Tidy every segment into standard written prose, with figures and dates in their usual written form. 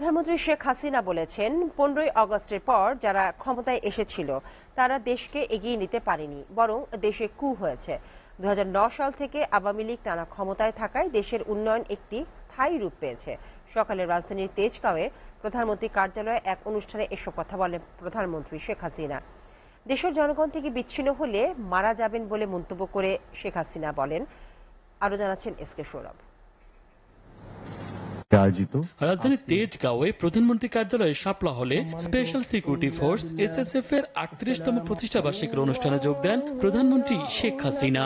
প্রধানমন্ত্রী শেখ হাসিনা বলেছেন 15ই আগস্টের পর যারা ক্ষমতায় এসেছিল তারা দেশকে এগিয়ে নিতে পারেনি, বরং দেশে কু হয়েছে। 2009 সাল থেকে আওয়ামী লীগ টানা ক্ষমতায় থাকায় দেশের উন্নয়ন একটি স্থায়ী রূপ পেয়েছে। সকালে রাজধানীর তেজগাঁওয়ে প্রধানমন্ত্রী কার্যালয়ে এক অনুষ্ঠানে এসব কথা বলেন প্রধানমন্ত্রী শেখ হাসিনা। দেশের জনগণ থেকে বিচ্ছিন্ন হলে মারা যাবেন বলে মন্তব্য করে শেখ হাসিনা বলেন। আরো জানাচ্ছেন এসকে সৌরভ। রাজধানীর তেজগাঁওয়ে প্রধানমন্ত্রী কার্যালয়ে শাপলা হলে স্পেশাল সিকিউরিটি ফোর্স এসএসএফ এর 38তম প্রতিষ্ঠা বার্ষিকীর অনুষ্ঠানে যোগ দেন প্রধানমন্ত্রী শেখ হাসিনা।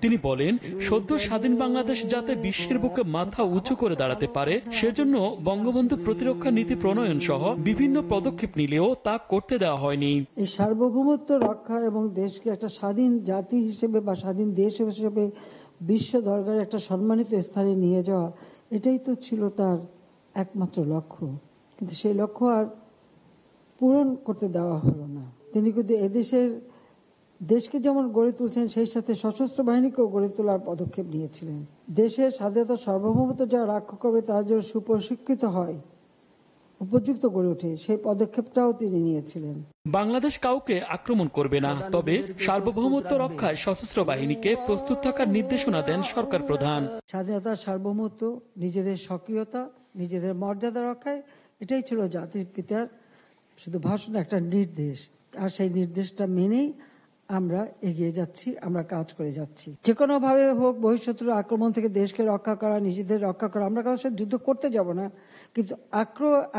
তিনি বলেন, সদ্য স্বাধীন বাংলাদেশ যাতে বিশ্বের বুকে মাথা উঁচু করে দাঁড়াতে পারে সেজন্য বঙ্গবন্ধু প্রতিরক্ষা নীতি প্রণয়ন সহ বিভিন্ন পদক্ষেপ নিলেও তা করতে দেওয়া হয়নি। এই সার্বভৌমত্ব রক্ষা এবং দেশকে একটা স্বাধীন জাতি হিসেবে বা স্বাধীন দেশ হিসেবে বিশ্ব দরবারে একটা সম্মানিত স্থানে নিয়ে যাওয়া, এটাই তো ছিল তার একমাত্র লক্ষ্য। কিন্তু সেই লক্ষ্য আর পূরণ করতে দেওয়া হলো না। তিনি কিন্তু দেশকে যেমন গড়ে তুলছেন সেই সাথে সশস্ত্র বাহিনীকেও গড়ে তোলার পদক্ষেপ নিয়েছিলেন। দেশের স্বাধীনতা সার্বভৌমত্ব যারা রক্ষা করবে তারা যেন সুপ্রশিক্ষিত হয়, উপযুক্ত গড়ে ওঠে, সেই পদক্ষেপটাও তিনি নিয়েছিলেন। বাংলাদেশ কাউকে আক্রমণ করবে না, তবে সার্বভৌমত্ব রক্ষায় সশস্ত্র বাহিনীকে প্রস্তুত থাকার নির্দেশনা দেন সরকার প্রধান। স্বাধীনতার সার্বভৌমত্ব, নিজেদের সক্রিয়তা, নিজেদের মর্যাদা রক্ষায়, এটাই ছিল জাতির পিতার শুধু ভাষণ, একটা নির্দেশ। আর সেই নির্দেশটা মেনেই আমরা এগিয়ে যাচ্ছি, আমরা কাজ করে যাচ্ছি। যে কোনো ভাবে হোক বহিঃশত্রুর আক্রমণ থেকে দেশকে রক্ষা করা, নিজেদের রক্ষা করা। আমরা কারোর সাথে যুদ্ধ করতে যাব না, কিন্তু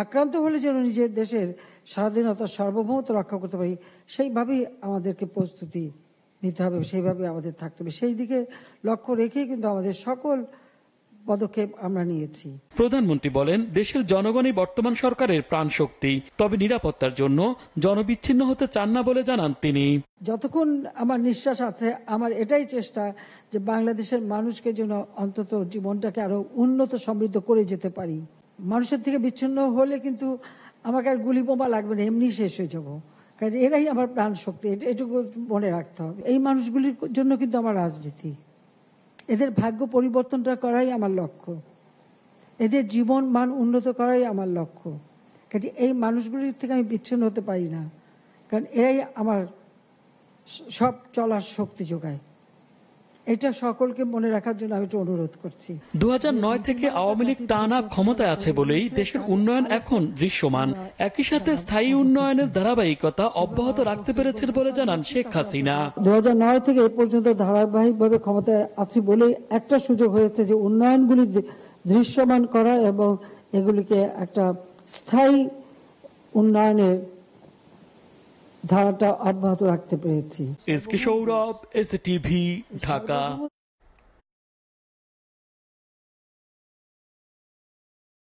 আক্রান্ত হলে যেন নিজের দেশের স্বাধীনতা সার্বভৌমত্ব রক্ষা করতে পারি, সেইভাবেই আমাদেরকে প্রস্তুতি নিতে হবে, সেইভাবে আমাদের থাকতে হবে। সেই দিকে লক্ষ্য রেখেই কিন্তু আমাদের সকল পদক্ষেপ আমরা নিয়েছি। প্রধানমন্ত্রী বলেন, দেশের জনগণই বর্তমান সরকারের প্রাণ শক্তি, তবে নিরাপত্তার জন্য জনবিচ্ছিন্ন হতে চান না বলে জানান তিনি। যতক্ষণ আমার নিঃশ্বাস আছে, আমার এটাই চেষ্টা যে বাংলাদেশের মানুষকে যেন অন্তত জীবনটাকে আরো উন্নত সমৃদ্ধ করে যেতে পারি। মানুষের থেকে বিচ্ছিন্ন হলে কিন্তু আমাকে আর গুলি বোমা লাগবে না, এমনি শেষ হয়ে যাবো। কাজে এরাই আমার প্রাণ শক্তি, এটুকু মনে রাখতে হবে। এই মানুষগুলির জন্য কিন্তু আমার রাজনীতি, এদের ভাগ্য পরিবর্তনটা করাই আমার লক্ষ্য, এদের জীবন মান উন্নত করাই আমার লক্ষ্য। কাজে এই মানুষগুলির থেকে আমি বিচ্ছিন্ন হতে পারি না, কারণ এরাই আমার সব চলার শক্তি যোগায়। এটা সকলকে মনে রাখার জন্য আমি অনুরোধ করছি। 2009 থেকে আওয়ামী লীগ টানা ক্ষমতায় আছে বলেই দেশের উন্নয়ন এখন দৃশ্যমান। একই সাথে স্থায়ী উন্নয়নের ধারাবাহিকতা অব্যাহত রাখতে পেরেছেন বলে জানান শেখ হাসিনা। 2009 থেকে এ পর্যন্ত ধারাবাহিকভাবে ক্ষমতায় আছি বলে একটা সুযোগ হয়েছে যে উন্নয়নগুলি দৃশ্যমান করা এবং এগুলিকে একটা স্থায়ী উন্নয়নের ধারাটা অব্যাহত রাখতে পেরেছি। SK Sourav, STV, Dhaka.